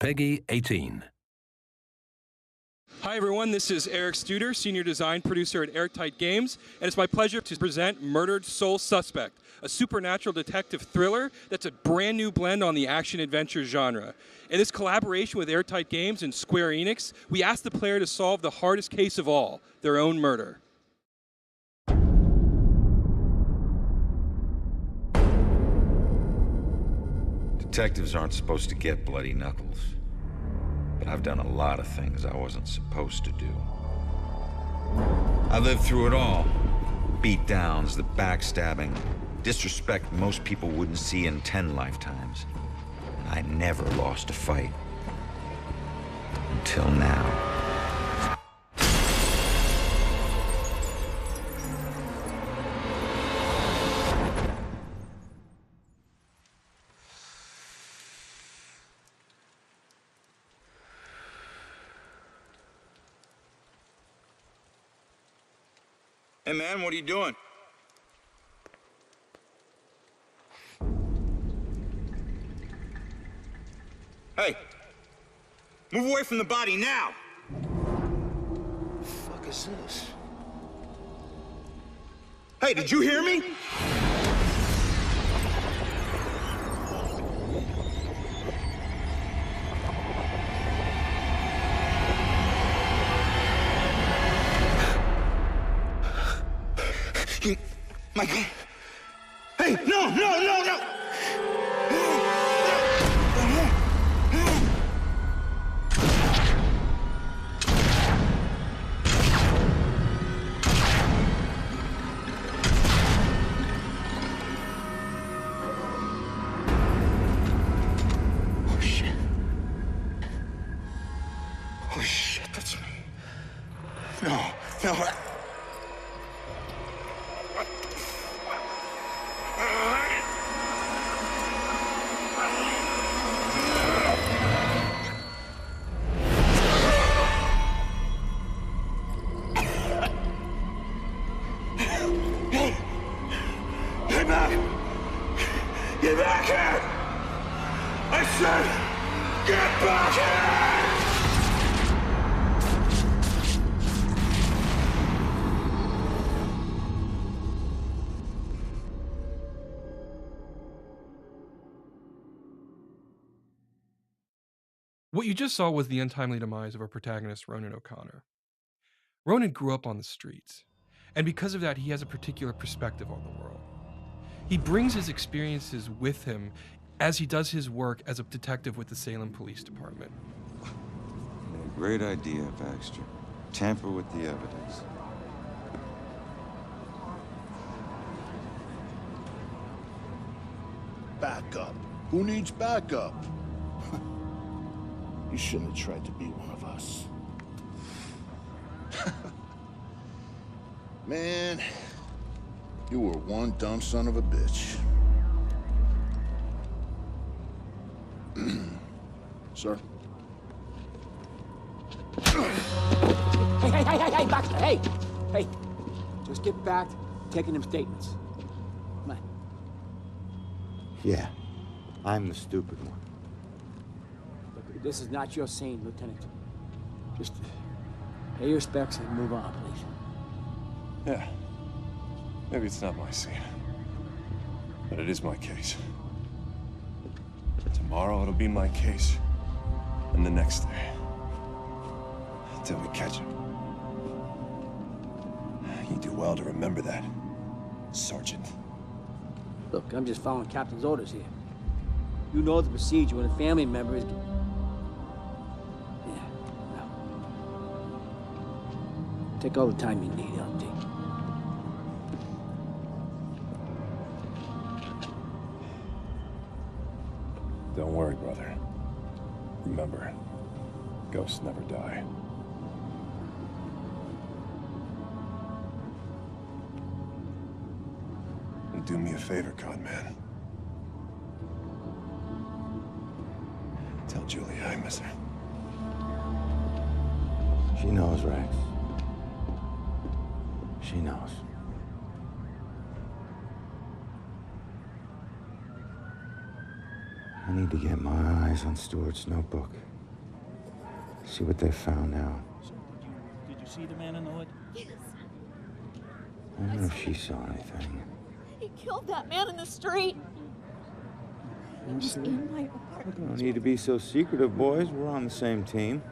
Peggy 18. Hi everyone, this is Eric Studer, Senior Design Producer at Airtight Games, and it's my pleasure to present Murdered Soul Suspect, a supernatural detective thriller that's a brand new blend on the action-adventure genre. In this collaboration with Airtight Games and Square Enix, we ask the player to solve the hardest case of all, their own murder. Detectives aren't supposed to get bloody knuckles. But I've done a lot of things I wasn't supposed to do. I lived through it all. Beatdowns, the backstabbing, disrespect most people wouldn't see in 10 lifetimes. And I never lost a fight. Until now. Hey man, what are you doing? Hey! Move away from the body now! What the fuck is this? Hey, did you hear me? My God. Hey, no, no, no, no! Oh, shit. Oh, shit, that's me. No, no. Get back here! I said, get back here! What you just saw was the untimely demise of our protagonist, Ronan O'Connor. Ronan grew up on the streets, and because of that, he has a particular perspective on the world. He brings his experiences with him as he does his work as a detective with the Salem Police Department. Great idea, Baxter. Tamper with the evidence. Backup. Who needs backup? You shouldn't have tried to be one of us. Man, you were one dumb son of a bitch. Sir? Hey, Baxter, hey! Hey, just get back to taking them statements. Come on. Yeah, I'm the stupid one. Look, this is not your scene, Lieutenant. Just pay your respects and move on, please. Yeah. Maybe it's not my scene. But it is my case. Tomorrow it'll be my case. And the next day. Until we catch him. You do well to remember that, Sergeant. Look, I'm just following Captain's orders here. You know the procedure when a family member is... Yeah, well... Take all the time you need, ante. Don't worry, brother. Remember, ghosts never die. And do me a favor, Conman. Tell Julia I miss her. She knows, Rex. She knows. I need to get my eyes on Stewart's notebook. See what they found out. So, did you see the man in the hood? Yes. I don't know if she saw anything. He killed that man in the street. He was in my apartment. No need to be so secretive, boys. We're on the same team.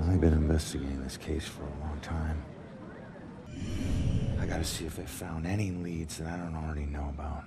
I've been investigating this case for a long time. I gotta see if they found any leads that I don't already know about.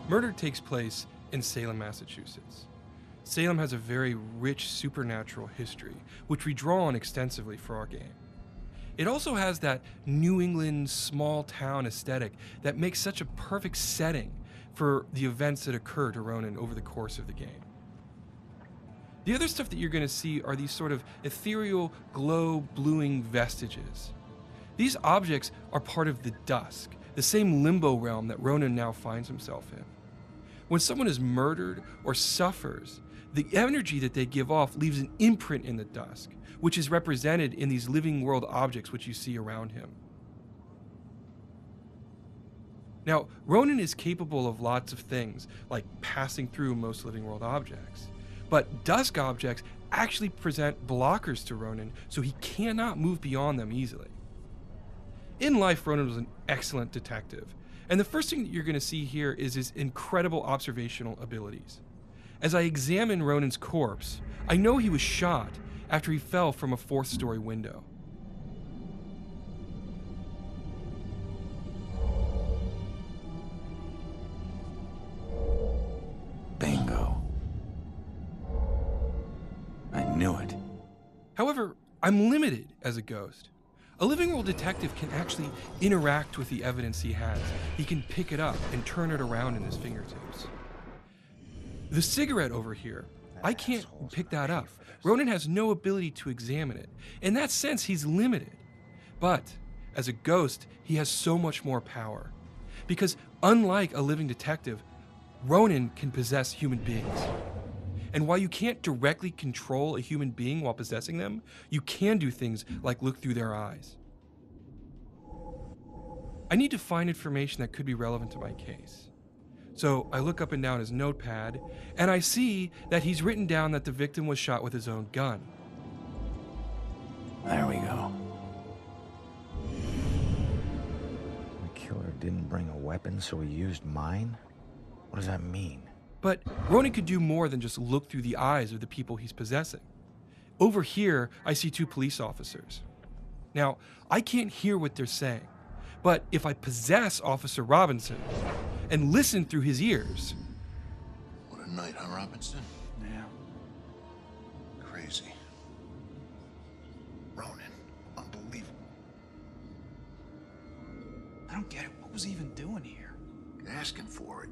Murder takes place in Salem, Massachusetts. Salem has a very rich supernatural history, which we draw on extensively for our game. It also has that New England small town aesthetic that makes such a perfect setting for the events that occur to Ronan over the course of the game. The other stuff that you're going to see are these sort of ethereal, glow-bluing vestiges. These objects are part of the dusk, the same limbo realm that Ronan now finds himself in. When someone is murdered or suffers, the energy that they give off leaves an imprint in the dusk, which is represented in these living world objects which you see around him. Now, Ronan is capable of lots of things, like passing through most living world objects. But dusk objects actually present blockers to Ronan, so he cannot move beyond them easily. In life, Ronan was an excellent detective, and the first thing that you're going to see here is his incredible observational abilities. As I examine Ronan's corpse, I know he was shot after he fell from a fourth-story window. Bingo. I knew it. However, I'm limited as a ghost. A living world detective can actually interact with the evidence he has. He can pick it up and turn it around in his fingertips. The cigarette over here, I can't pick that up. Ronan has no ability to examine it. In that sense, he's limited. But as a ghost, he has so much more power. Because unlike a living detective, Ronan can possess human beings. And while you can't directly control a human being while possessing them, you can do things like look through their eyes. I need to find information that could be relevant to my case. So I look up and down his notepad, and I see that he's written down that the victim was shot with his own gun. There we go. The killer didn't bring a weapon, so he used mine? What does that mean? But Ronan could do more than just look through the eyes of the people he's possessing. Over here, I see two police officers. Now, I can't hear what they're saying, but if I possess Officer Robinson and listen through his ears... What a night, huh, Robinson? Yeah. Crazy. Ronan, unbelievable. I don't get it. What was he even doing here? Asking for it.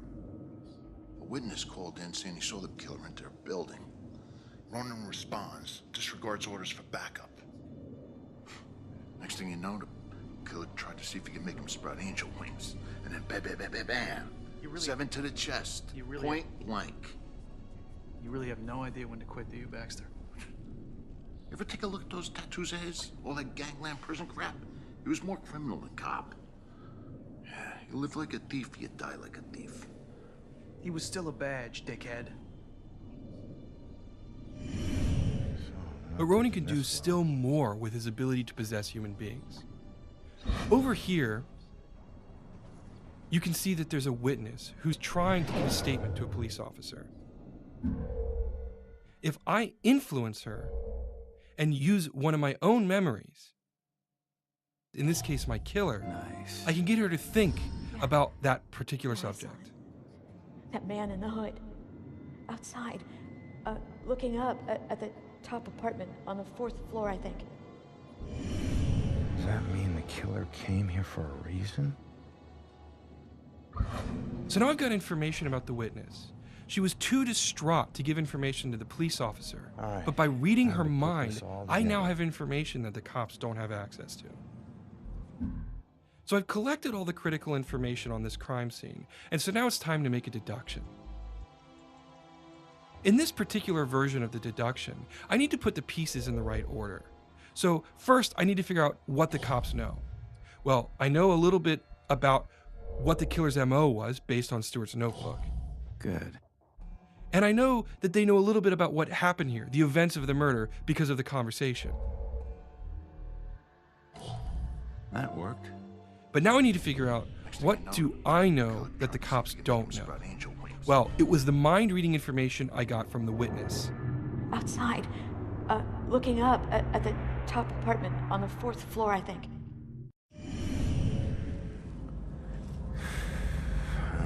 A witness called in saying he saw the killer enter a building. Ronan responds, disregards orders for backup. Next thing you know, the killer tried to see if he could make him sprout angel wings. And then bam, bam, bam, bam, bam. 7 to the chest. Point blank. You really have no idea when to quit, do you, Baxter? You ever take a look at those tattoos of his? All that gangland prison crap? He was more criminal than cop. Yeah, you live like a thief, you die like a thief. He was still a badge, dickhead. But Ronan can do still more with his ability to possess human beings. Over here, you can see that there's a witness who's trying to give a statement to a police officer. If I influence her and use one of my own memories, in this case my killer, I can get her to think about that particular subject. That man in the hood, outside, looking up at the top apartment on the 4th floor, I think. Does that mean the killer came here for a reason? So now I've got information about the witness. She was too distraught to give information to the police officer. Alright, But by reading time her to put mind, this all I now together. have information that the cops don't have access to. So I've collected all the critical information on this crime scene, and so now it's time to make a deduction. In this particular version of the deduction, I need to put the pieces in the right order. So first, I need to figure out what the cops know. Well, I know a little bit about what the killer's MO was based on Stewart's notebook. Good. And I know that they know a little bit about what happened here, the events of the murder, because of the conversation. That worked. But now I need to figure out, what do I know that the cops don't know? Well, it was the mind-reading information I got from the witness. Outside, looking up at the top apartment on the 4th floor, I think.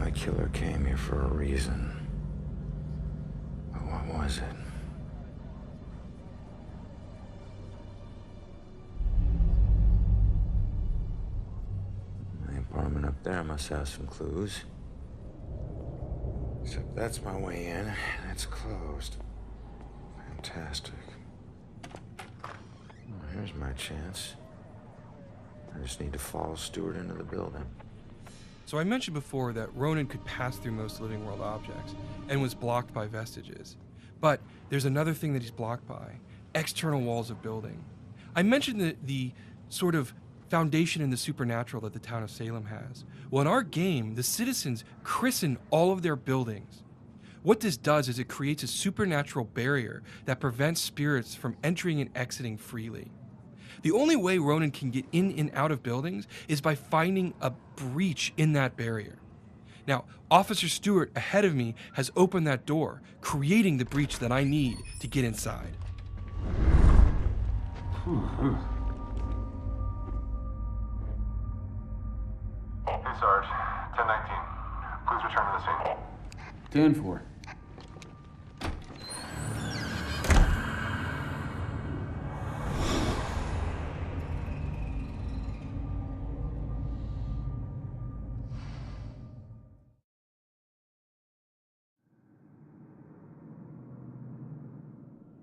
The killer came here for a reason. But what was it? The apartment up there must have some clues. Except that's my way in, and it's closed. Fantastic. Well, here's my chance. I just need to follow Stewart into the building. So I mentioned before that Ronan could pass through most living world objects and was blocked by vestiges. But there's another thing that he's blocked by: external walls of building. I mentioned the sort of foundation in the supernatural that the town of Salem has. Well, in our game, the citizens christen all of their buildings. What this does is it creates a supernatural barrier that prevents spirits from entering and exiting freely. The only way Ronan can get in and out of buildings is by finding a breach in that barrier. Now, Officer Stewart ahead of me has opened that door, creating the breach that I need to get inside. Hey, Sarge. 1019. Please return to the scene. 10-4.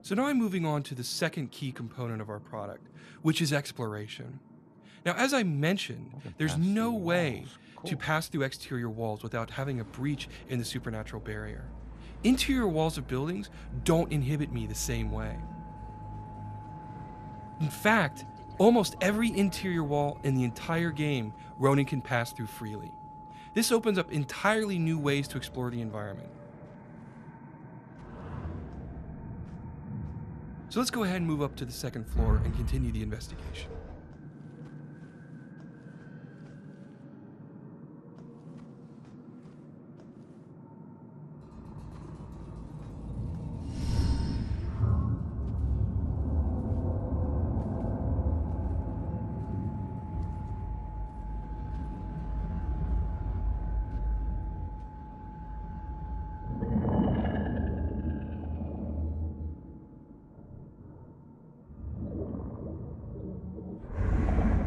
So now I'm moving on to the second key component of our product, which is exploration. Now, as I mentioned, there's no way to pass through exterior walls without having a breach in the supernatural barrier. Interior walls of buildings don't inhibit me the same way. In fact, almost every interior wall in the entire game, Ronan can pass through freely. This opens up entirely new ways to explore the environment. So let's go ahead and move up to the second floor and continue the investigation.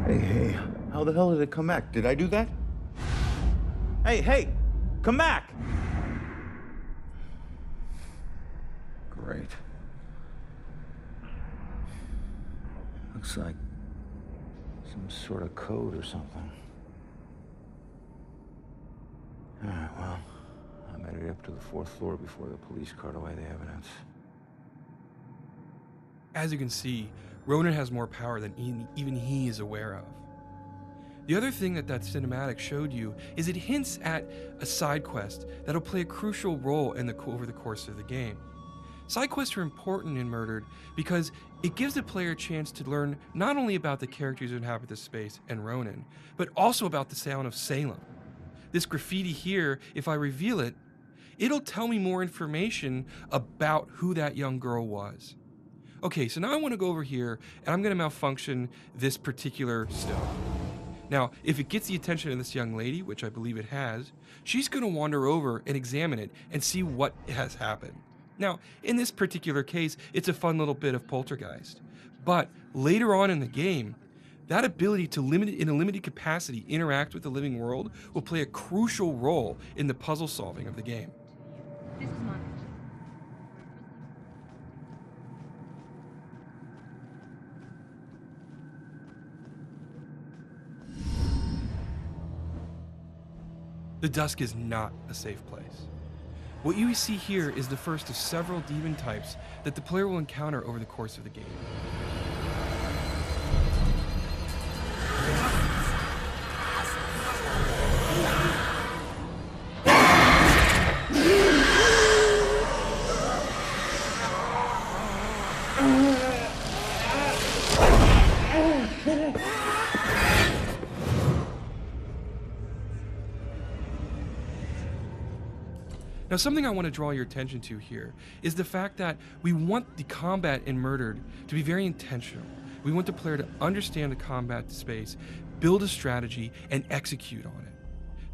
Hey, how the hell did it come back? Did I do that? Hey, come back! Great. Looks like some sort of code or something. All right, well, I'm headed up to the 4th floor before the police cart away the evidence. As you can see, Ronan has more power than even he is aware of. The other thing that cinematic showed you is it hints at a side quest that'll play a crucial role over the course of the game. Side quests are important in Murdered because it gives the player a chance to learn not only about the characters who inhabit this space and Ronan, but also about the town of Salem. This graffiti here, if I reveal it, it'll tell me more information about who that young girl was. Okay, so now I want to go over here and I'm going to malfunction this particular stone. Now, if it gets the attention of this young lady, which I believe it has, she's going to wander over and examine it and see what has happened. Now, in this particular case, it's a fun little bit of poltergeist. But later on in the game, That ability to in a limited capacity interact with the living world will play a crucial role in the puzzle solving of the game. This is mine. The dusk is not a safe place. What you see here is the first of several demon types that the player will encounter over the course of the game. Now, something I want to draw your attention to here is the fact that we want the combat in Murdered to be very intentional. We want the player to understand the combat space, build a strategy, and execute on it.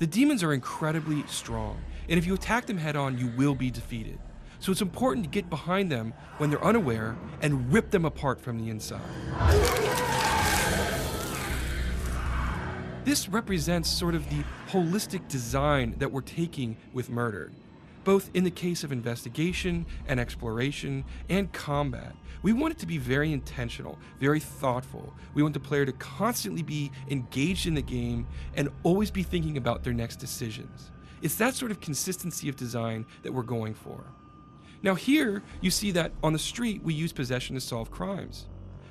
The demons are incredibly strong, and if you attack them head on, you will be defeated. So it's important to get behind them when they're unaware and rip them apart from the inside. This represents sort of the holistic design that we're taking with Murdered. Both in the case of investigation and exploration and combat, we want it to be very intentional, very thoughtful. We want the player to constantly be engaged in the game and always be thinking about their next decisions. It's that sort of consistency of design that we're going for. Now here, you see that on the street, we use possession to solve crimes.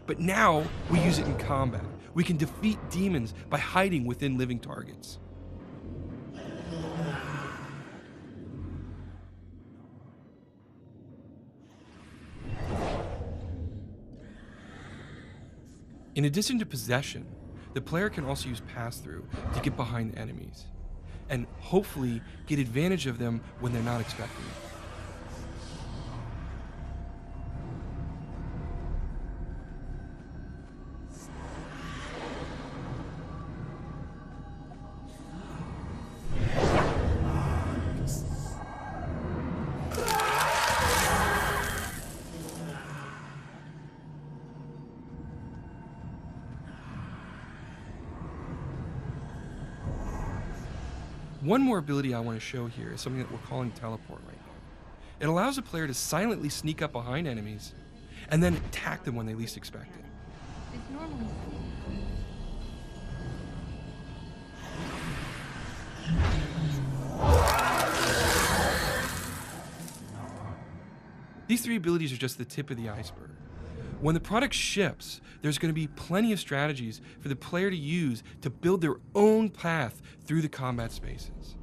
But now, we use it in combat. We can defeat demons by hiding within living targets. In addition to possession, the player can also use pass-through to get behind enemies, and hopefully get advantage of them when they're not expecting it. One more ability I want to show here is something that we're calling teleport right now. It allows the player to silently sneak up behind enemies and then attack them when they least expect it. It's normally. These three abilities are just the tip of the iceberg. When the product ships, there's going to be plenty of strategies for the player to use to build their own path through the combat spaces.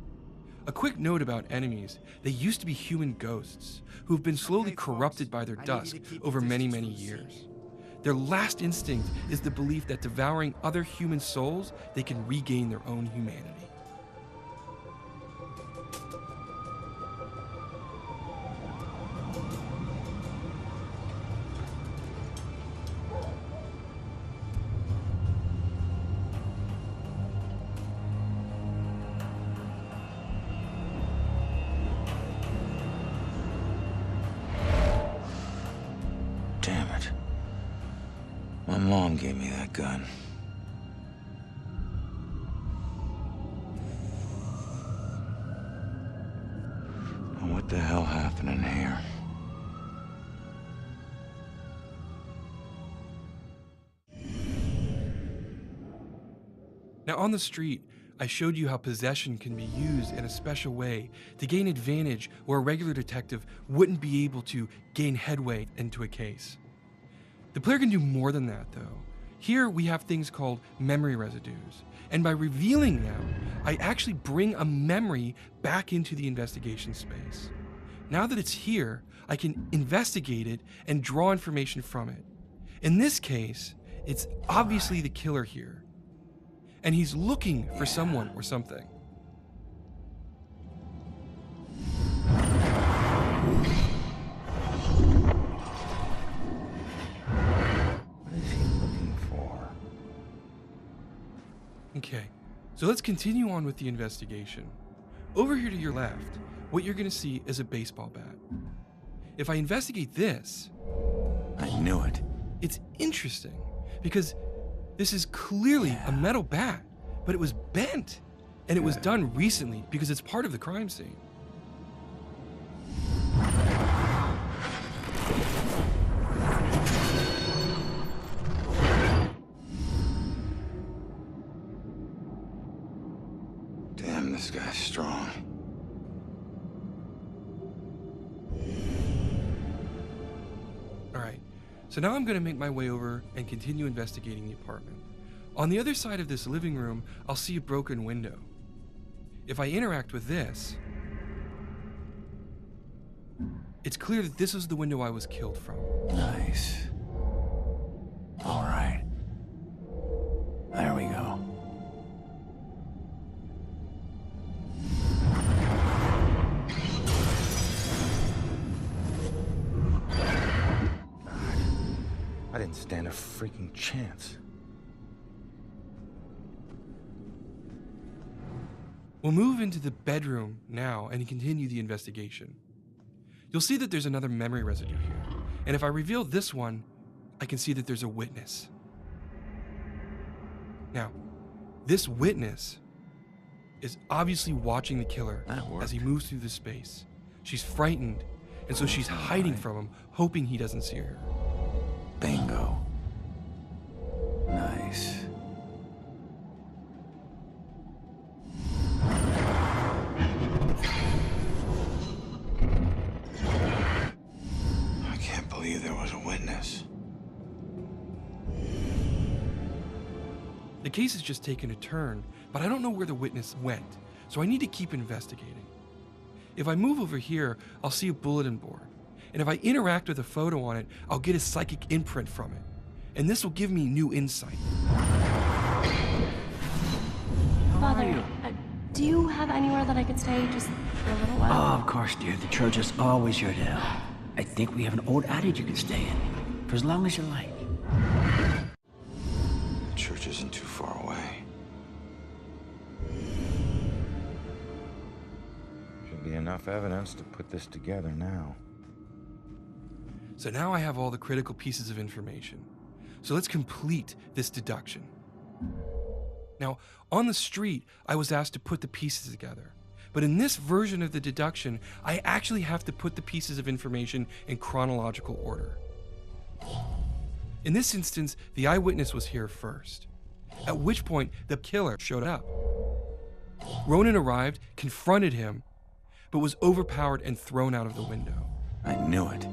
A quick note about enemies: they used to be human ghosts who have been slowly corrupted by their dusk over many, many years. Their last instinct is the belief that devouring other human souls, they can regain their own humanity. Damn it. My mom gave me that gun. Now what the hell happened in here? Now on the street, I showed you how possession can be used in a special way to gain advantage where a regular detective wouldn't be able to gain headway into a case. The player can do more than that though. Here we have things called memory residues, and by revealing them, I actually bring a memory back into the investigation space. Now that it's here, I can investigate it and draw information from it. In this case, it's obviously the killer here, and he's looking for someone or something. What is he looking for? Okay, so let's continue on with the investigation. Over here to your left, what you're gonna see is a baseball bat. If I investigate this, I knew it. it's interesting because This is clearly a metal bat, but it was bent. And it was done recently because it's part of the crime scene. Damn, this guy's strong. All right, so now I'm gonna make my way over and continue investigating the apartment. On the other side of this living room, I'll see a broken window. If I interact with this, it's clear that this is the window I was killed from. Nice. All right. There we go. I didn't stand a freaking chance. We'll move into the bedroom now and continue the investigation. You'll see that there's another memory residue here, and if I reveal this one, I can see that there's a witness. Now, this witness is obviously watching the killer as he moves through the space. She's frightened, and so she's hiding from him, hoping he doesn't see her. Bingo. Nice. I can't believe there was a witness. The case has just taken a turn, but I don't know where the witness went, so I need to keep investigating. If I move over here, I'll see a bulletin board, and if I interact with a photo on it, I'll get a psychic imprint from it, and this will give me new insight. Father, do you have anywhere that I could stay just for a little while? Oh, of course, dear. The church is always your deal. I think we have an old adage you can stay in, for as long as you like. The church isn't too far away. Should be enough evidence to put this together now. So now I have all the critical pieces of information. So let's complete this deduction. Now, on the street, I was asked to put the pieces together. But in this version of the deduction, I actually have to put the pieces of information in chronological order. In this instance, the eyewitness was here first, at which point the killer showed up. Ronan arrived, confronted him, but was overpowered and thrown out of the window. I knew it.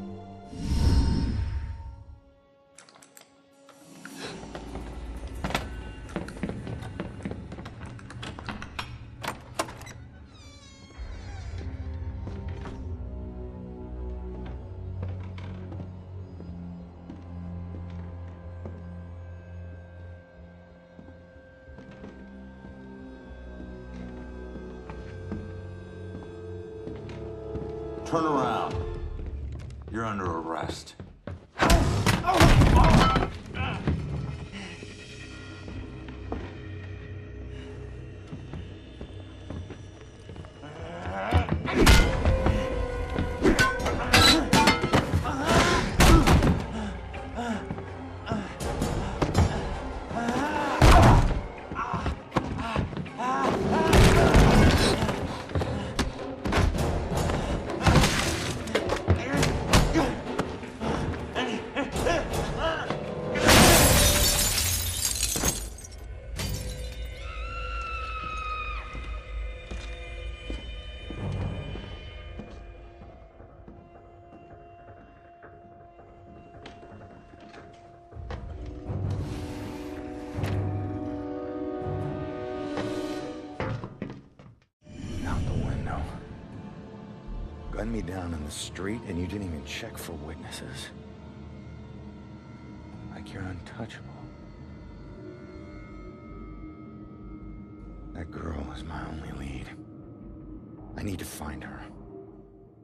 Turn around. You're under arrest. Gunned me down in the street, and you didn't even check for witnesses. Like you're untouchable. That girl is my only lead. I need to find her.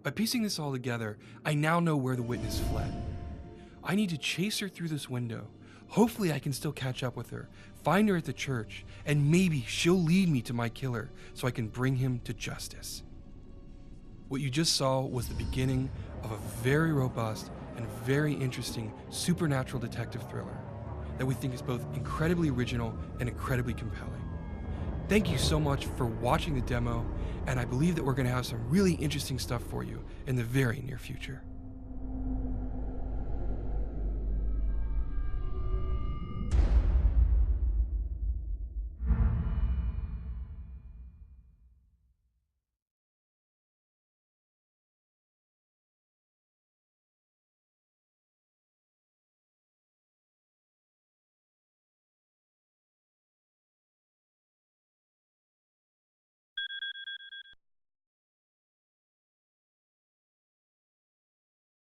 By piecing this all together, I now know where the witness fled. I need to chase her through this window. Hopefully I can still catch up with her, find her at the church, and maybe she'll lead me to my killer so I can bring him to justice. What you just saw was the beginning of a very robust and very interesting supernatural detective thriller. that we think is both incredibly original and incredibly compelling. Thank you so much for watching the demo, and I believe that we're going to have some really interesting stuff for you in the very near future.